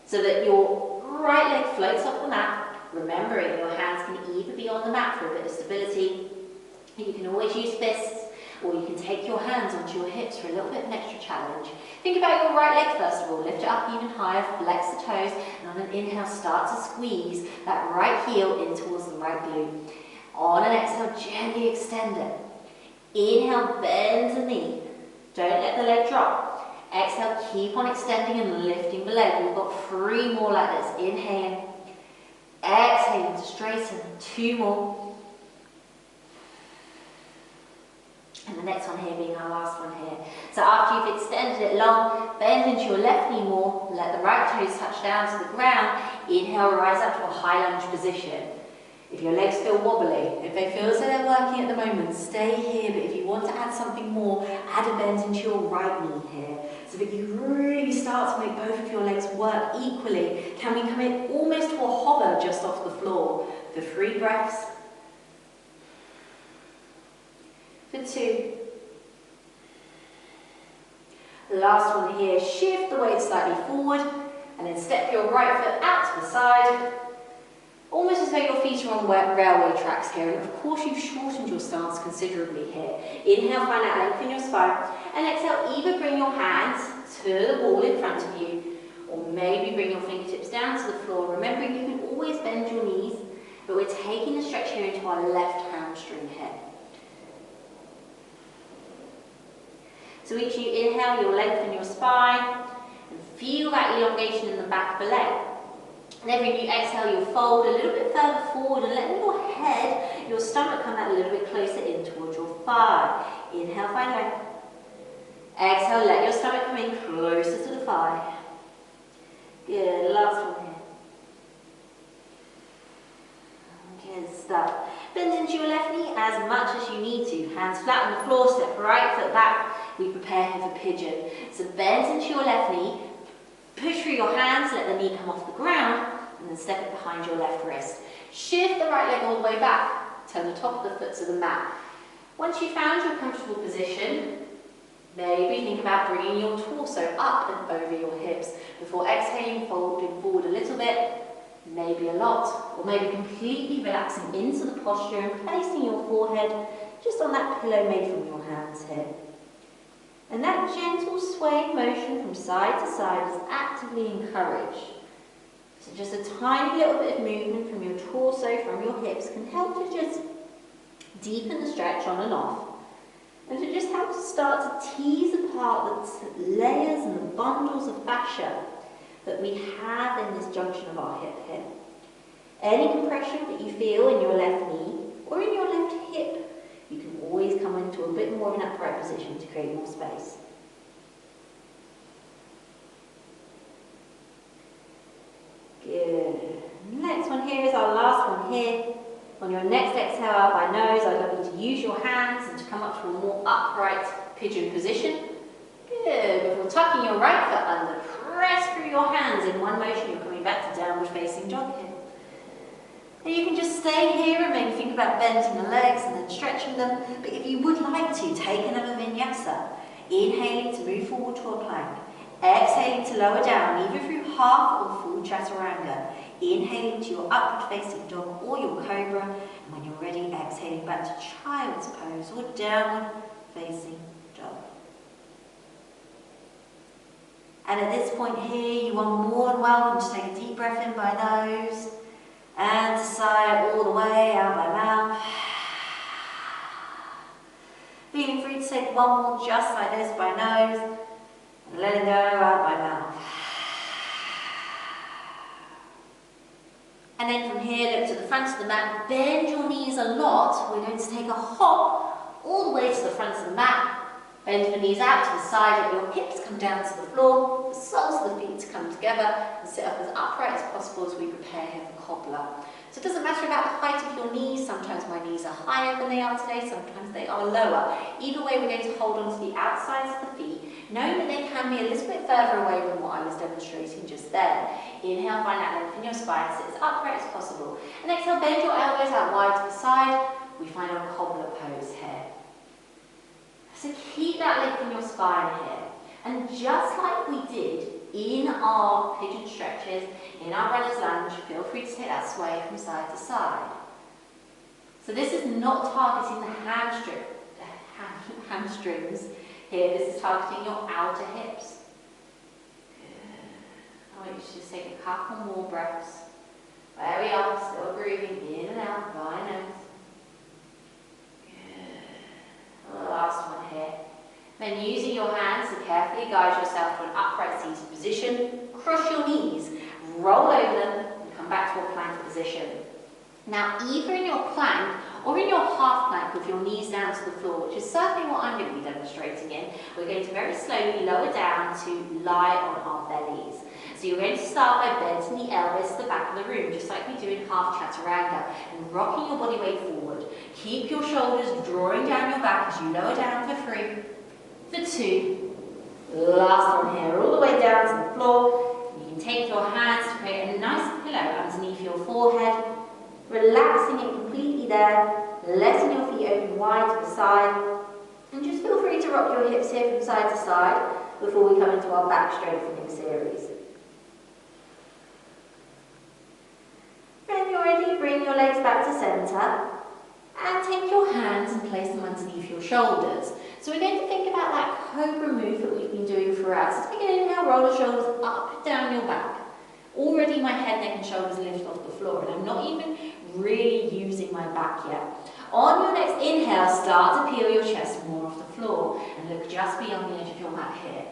so that your right leg floats off the mat. Remembering your hands can either be on the mat for a bit of stability, you can always use fists, or you can take your hands onto your hips for a little bit of an extra challenge. Think about your right leg first of all. Lift it up even higher, flex the toes, and on an inhale start to squeeze that right heel in towards the right glute. On an exhale, gently extend it. Inhale, bend the knee. Don't let the leg drop. Exhale, keep on extending and lifting the leg. We've got 3 more like this. Inhaling. Exhaling to straighten. 2 more. And the next one here being our last one here. So after you've extended it long, bend into your left knee more. Let the right toes touch down to the ground. Inhale, rise up to a high lunge position. If your legs feel wobbly, if they feel as though they're working at the moment, stay here. But if you want to add something more, add a bend into your right knee here, so that you really start to make both of your legs work equally. Can we come in almost to a hover just off the floor for 3 breaths? For 2. Last one here, shift the weight slightly forward and then step your right foot out to the side. Almost as though your feet are on railway tracks here, and of course you've shortened your stance considerably here. Inhale, find that length in your spine, and exhale, either bring your hands to the wall in front of you, or maybe bring your fingertips down to the floor. Remember, you can always bend your knees, but we're taking the stretch here into our left hamstring here. So each you inhale, you'll lengthen your spine, and feel that elongation in the back of the leg. And every new exhale, you'll fold a little bit further forward and let your head, your stomach come that a little bit closer in towards your thigh. Inhale, find length. Exhale, let your stomach come in closer to the thigh. Good, last one here. Good stuff. Bend into your left knee as much as you need to. Hands flat on the floor, step right foot back. We prepare here for pigeon. So bend into your left knee. Push through your hands, let the knee come off the ground, and then step it behind your left wrist. Shift the right leg all the way back. Turn the top of the foot to the mat. Once you've found your comfortable position, maybe think about bringing your torso up and over your hips. Before exhaling, folding forward a little bit, maybe a lot, or maybe completely relaxing into the posture and placing your forehead just on that pillow made from your hands here. And that gentle swaying motion from side to side is actively encouraged. So just a tiny little bit of movement from your torso, from your hips, can help to just deepen the stretch on and off. And to just help to start to tease apart the layers and the bundles of fascia that we have in this junction of our hip here. Any compression that you feel in your left knee or in your left hip, you can always come into a bit more of an upright position to create more space. Good. Next one here is our last one here. On your next exhale out by nose, I'd love you to use your hands and to come up to a more upright pigeon position. Good. Before tucking your right foot under, press through your hands in one motion. You're coming back to downward facing dog here. And you can just stay here and maybe think about bending the legs and then stretching them. But if you would like to, take another vinyasa. Inhaling to move forward to a plank. Exhaling to lower down, either through half or full chaturanga. Inhaling to your upward facing dog or your cobra. And when you're ready, exhaling back to child's pose or downward facing dog. And at this point here, you are more than welcome to take a deep breath in by nose. And sigh all the way out by mouth. Feeling free to take one more just like this by nose. And let it go out by mouth. And then from here, look to the front of the mat. Bend your knees a lot. We're going to take a hop all the way to the front of the mat. Bend your knees out to the side, let your hips come down to the floor, the soles of the feet to come together, and sit up as upright as possible as we prepare here for cobbler. So it doesn't matter about the height of your knees. Sometimes my knees are higher than they are today, sometimes they are lower. Either way, we're going to hold on to the outsides of the feet. knowing that they can be a little bit further away than what I was demonstrating just then. Inhale, find that length in your spine, sit as upright as possible. And exhale, bend your elbows out wide to the side. We find our cobbler pose here. So keep that length in your spine here. And just like we did in our pigeon stretches, in our runner's lunge, feel free to take that sway from side to side. So this is not targeting the hamstrings here, this is targeting your outer hips. Good. I want you to just take a couple more breaths. There we are, still breathing in and out by nose. Good. Last one here. Then using your hands to carefully guide yourself to an upright seated position, cross your knees, roll over them, and come back to a plank position. Now, either in your plank or in your half plank with your knees down to the floor, which is certainly what I'm going to be demonstrating in, we're going to very slowly lower down to lie on our bellies. So you're going to start by bending the elbows to the back of the room, just like we do in half chaturanga, and rocking your body weight forward. Keep your shoulders drawing down your back as you lower down for 3, for 2, last one here, all the way down to the floor. You can take your hands to create a nice pillow underneath your forehead, relaxing it completely there, letting your feet open wide to the side, and just feel free to rock your hips here from side to side before we come into our back strengthening series. When you're ready, bring your legs back to centre and take your hands and place them underneath your shoulders. So we're going to think about that cobra move that we've been doing throughout. So take an inhale, roll the shoulders up and down your back. Already my head, neck and shoulders lift off the floor, and I'm not even really using my back yet. On your next inhale, start to peel your chest more off the floor and look just beyond the edge of your mat here.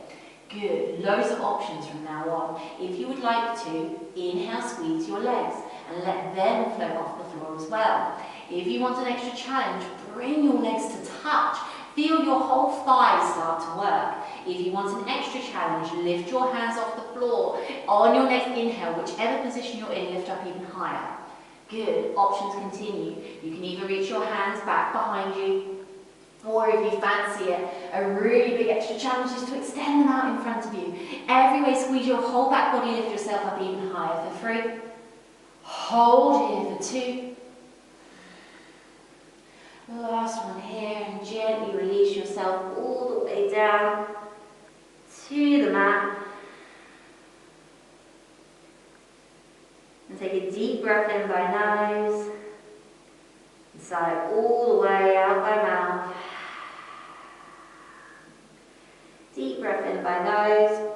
Good. Loads of options from now on. If you would like to, inhale, squeeze your legs and let them float off the floor as well. If you want an extra challenge, bring your legs to touch. Feel your whole thighs start to work. If you want an extra challenge, lift your hands off the floor. On your next inhale, whichever position you're in, lift up even higher. Good. Options continue. You can either reach your hands back behind you, or if you fancy it, a really big extra challenge is to extend them out in front of you. Every way, squeeze your whole back body, lift yourself up even higher for 3. Hold here for 2. Last one here, and gently release yourself all the way down to the mat. And take a deep breath in by nose, and sigh all the way out by mouth. Deep breath in by nose,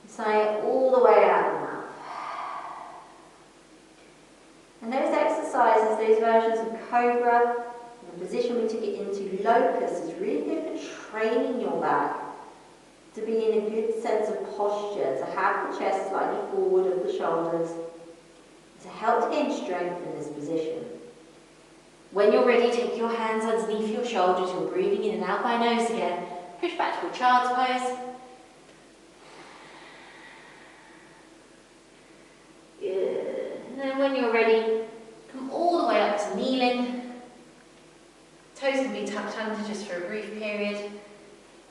and sigh all the way out the mouth. And those exercises, those versions of Cobra, and the position we took it into Locust, is really good for training your back to be in a good sense of posture, to have the chest slightly forward of the shoulders, to help to gain strength in this position. When you're ready, take your hands underneath your shoulders, you're breathing in and out by nose again. Push back to a child's pose. Good. And then when you're ready, come all the way up to kneeling. Toes can be tucked under just for a brief period,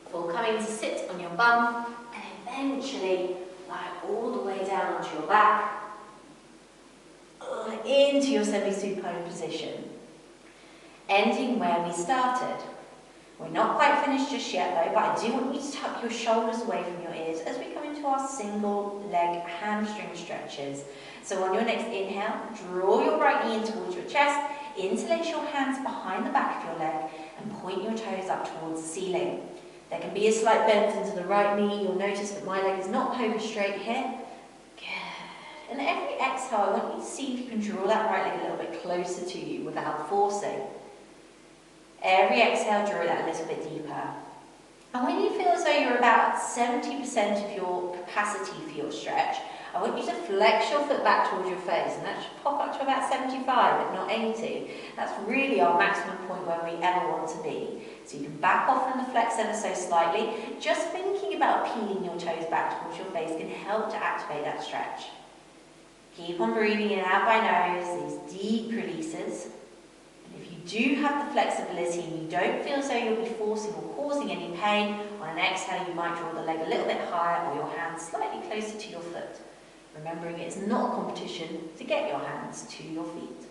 before coming to sit on your bum, and eventually lie all the way down onto your back, into your semi-supine position, ending where we started. We're not quite finished just yet though, but I do want you to tuck your shoulders away from your ears as we come into our single leg hamstring stretches. So on your next inhale, draw your right knee in towards your chest, interlace your hands behind the back of your leg, and point your toes up towards the ceiling. There can be a slight bend into the right knee. You'll notice that my leg is not home straight here. Good. And every exhale, I want you to see if you can draw that right leg a little bit closer to you without forcing. Every exhale, draw that a little bit deeper. And when you feel as though you're about 70% of your capacity for your stretch, I want you to flex your foot back towards your face, and that should pop up to about 75, if not 80. That's really our maximum point where we ever want to be. So you can back off from the flex ever so slightly. Just thinking about peeling your toes back towards your face can help to activate that stretch. Keep on breathing in and out by nose, these deep releases. And if you do have the flexibility and you don't feel as though you'll be forcing or causing any pain, on an exhale you might draw the leg a little bit higher or your hands slightly closer to your foot. Remembering it's not a competition to get your hands to your feet.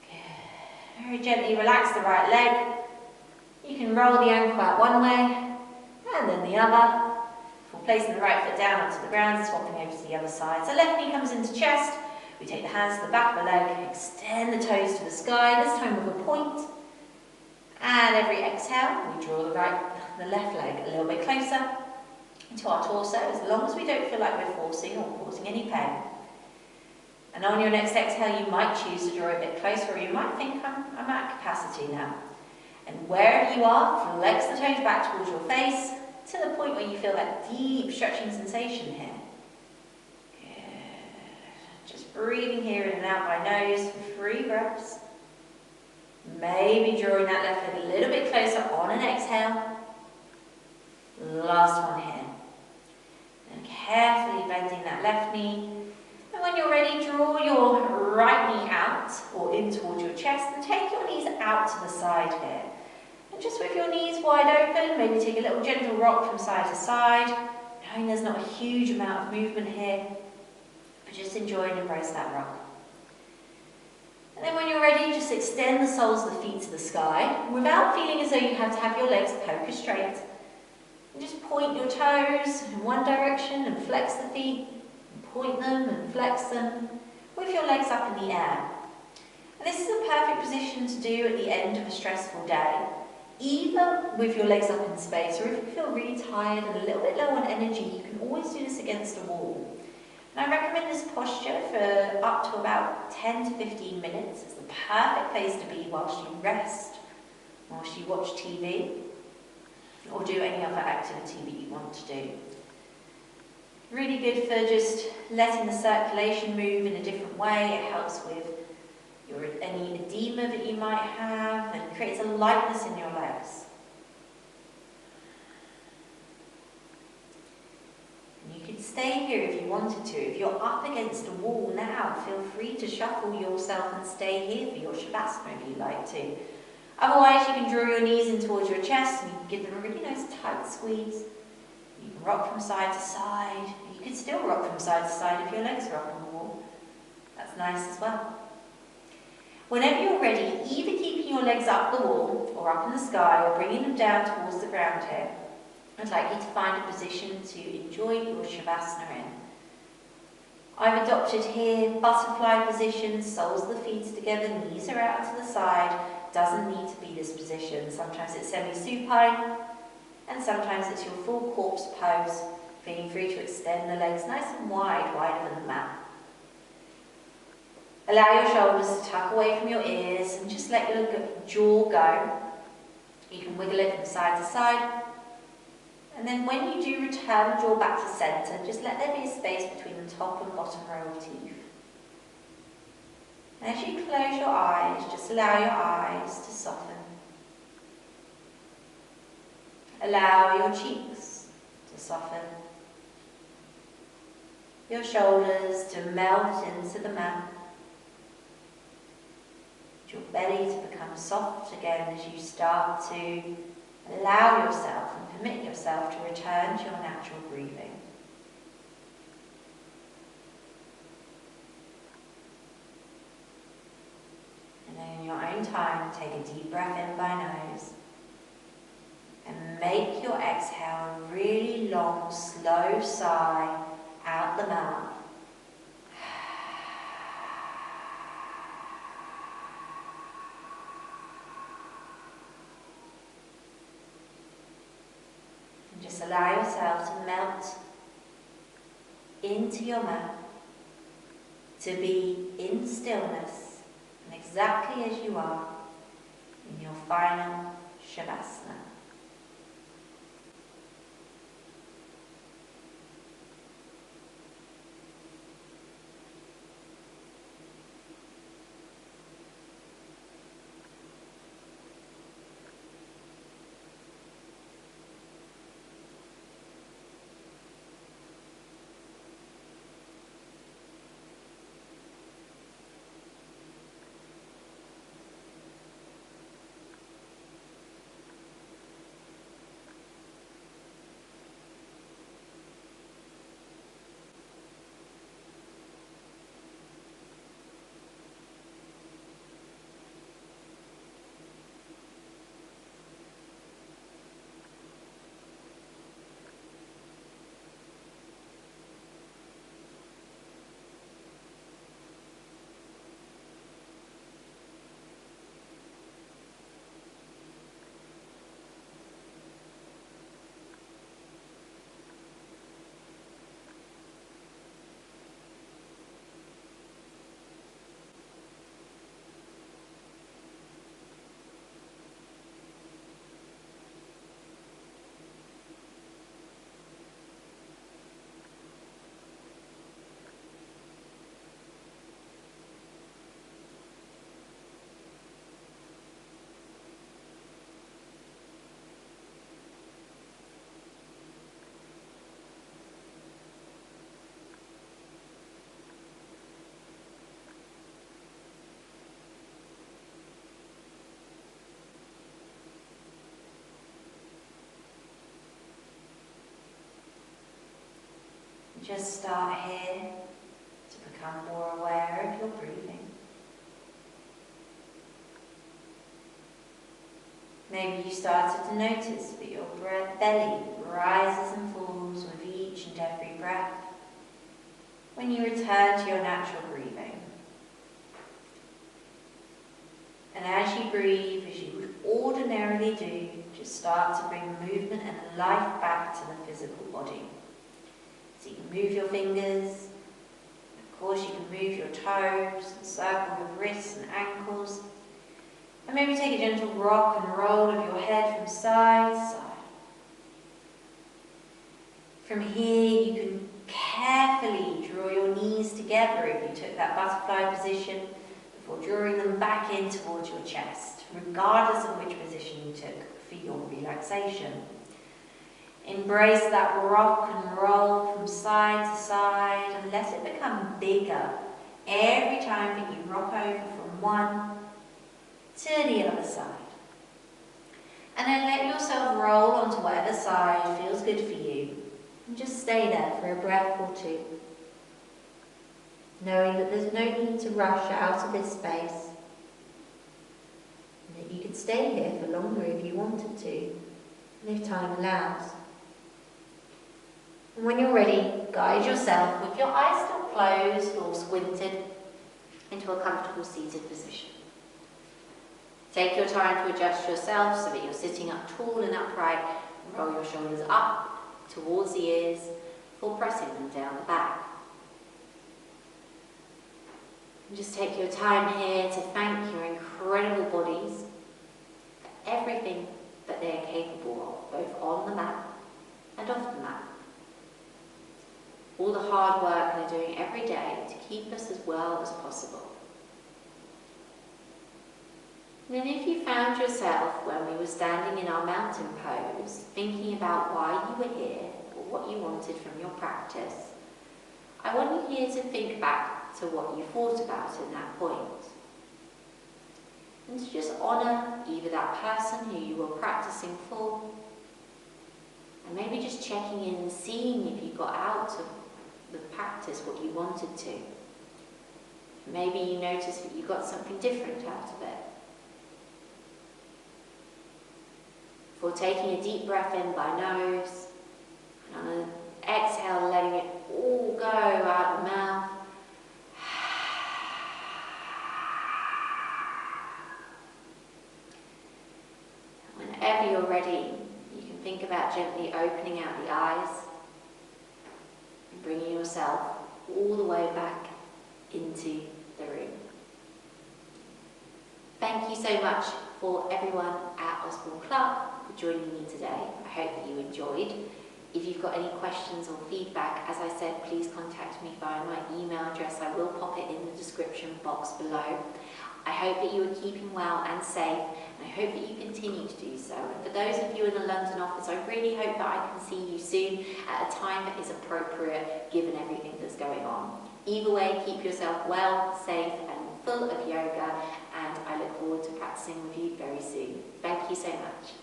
Good. Very gently relax the right leg. You can roll the ankle out one way and then the other. Before placing the right foot down onto the ground, swapping over to the other side. So left knee comes into chest. We take the hands to the back of the leg, extend the toes to the sky, this time with a point. And every exhale, we draw the left leg a little bit closer to our torso, as long as we don't feel like we're forcing or causing any pain. And on your next exhale, you might choose to draw a bit closer, or you might think, I'm at capacity now. And wherever you are, flex the toes back towards your face, to the point where you feel that deep stretching sensation here. Breathing here in and out by nose for 3 breaths. Maybe drawing that left leg a little bit closer on an exhale. Last one here. And carefully bending that left knee. And when you're ready, draw your right knee out or in towards your chest and take your knees out to the side here. And just with your knees wide open, maybe take a little gentle rock from side to side, knowing there's not a huge amount of movement here. Just enjoy and embrace that rock. And then when you're ready, just extend the soles of the feet to the sky without feeling as though you have to have your legs poker straight. And just point your toes in one direction and flex the feet, and point them and flex them with your legs up in the air. And this is a perfect position to do at the end of a stressful day, either with your legs up in space, or if you feel really tired and a little bit low on energy, you can always do this against a wall. And I recommend this posture for up to about 10 to 15 minutes. It's the perfect place to be whilst you rest, whilst you watch TV, or do any other activity that you want to do. Really good for just letting the circulation move in a different way. It helps with any edema that you might have and creates a lightness in your legs. You could stay here if you wanted to. If you're up against a wall now, feel free to shuffle yourself and stay here for your Shavasana if you'd like to. Otherwise, you can draw your knees in towards your chest and you can give them a really nice tight squeeze. You can rock from side to side. You could still rock from side to side if your legs are up on the wall. That's nice as well. Whenever you're ready, either keeping your legs up the wall or up in the sky or bringing them down towards the ground here, I'd like you to find a position to enjoy your Shavasana in. I've adopted here butterfly position, soles of the feet together, knees are out to the side. Doesn't need to be this position. Sometimes it's semi-supine and sometimes it's your full corpse pose, feeling free to extend the legs nice and wide, wider than the mat. Allow your shoulders to tuck away from your ears and just let your jaw go. You can wiggle it from side to side. And then when you do return the jaw back to centre, just let there be a space between the top and bottom row of teeth. And as you close your eyes, just allow your eyes to soften. Allow your cheeks to soften. Your shoulders to melt into the mat. Your belly to become soft again as you start to allow yourself and permit yourself to return to your natural breathing. And then in your own time, take a deep breath in by nose and make your exhale a really long, slow sigh out the mouth. Just allow yourself to melt into your mat, to be in stillness and exactly as you are in your final Shavasana. Just start here to become more aware of your breathing. Maybe you started to notice that your belly rises and falls with each and every breath when you return to your natural breathing. And as you breathe, as you would ordinarily do, just start to bring movement and life back to the physical body. So you can move your fingers, of course you can move your toes, and circle your wrists and ankles, and maybe take a gentle rock and roll of your head from side to side. From here you can carefully draw your knees together if you took that butterfly position before drawing them back in towards your chest, regardless of which position you took for your relaxation. Embrace that rock and roll from side to side and let it become bigger every time that you rock over from one to the other side. And then let yourself roll onto whatever side feels good for you. And just stay there for a breath or two, knowing that there's no need to rush out of this space, and that you could stay here for longer if you wanted to, and if time allows. And when you're ready, guide yourself with your eyes still closed or squinted into a comfortable seated position. Take your time to adjust yourself so that you're sitting up tall and upright. Roll your shoulders up towards the ears before pressing them down the back. And just take your time here to thank your incredible bodies for everything that they are capable of, both on the mat and off the mat. All the hard work they're doing every day to keep us as well as possible. And then if you found yourself when we were standing in our mountain pose, thinking about why you were here or what you wanted from your practice, I want you here to think back to what you thought about in that point. And to just honour either that person who you were practicing for, and maybe just checking in and seeing if you got out of the practice what you wanted to. Maybe you noticed that you got something different out of it. For taking a deep breath in by nose, and on an exhale letting it all go out the mouth. Whenever you're ready, you can think about gently opening out the eyes and bringing yourself all the way back into the room. Thank you so much for everyone at Osborne Clarke for joining me today. I hope that you enjoyed. If you've got any questions or feedback, as I said, please contact me via my email address. I will pop it in the description box below. I hope that you are keeping well and safe, and I hope that you continue to do so. And for those of you in the London office, I really hope that I can see you soon at a time that is appropriate given everything that's going on. Either way, keep yourself well, safe, and full of yoga, and I look forward to practicing with you very soon. Thank you so much.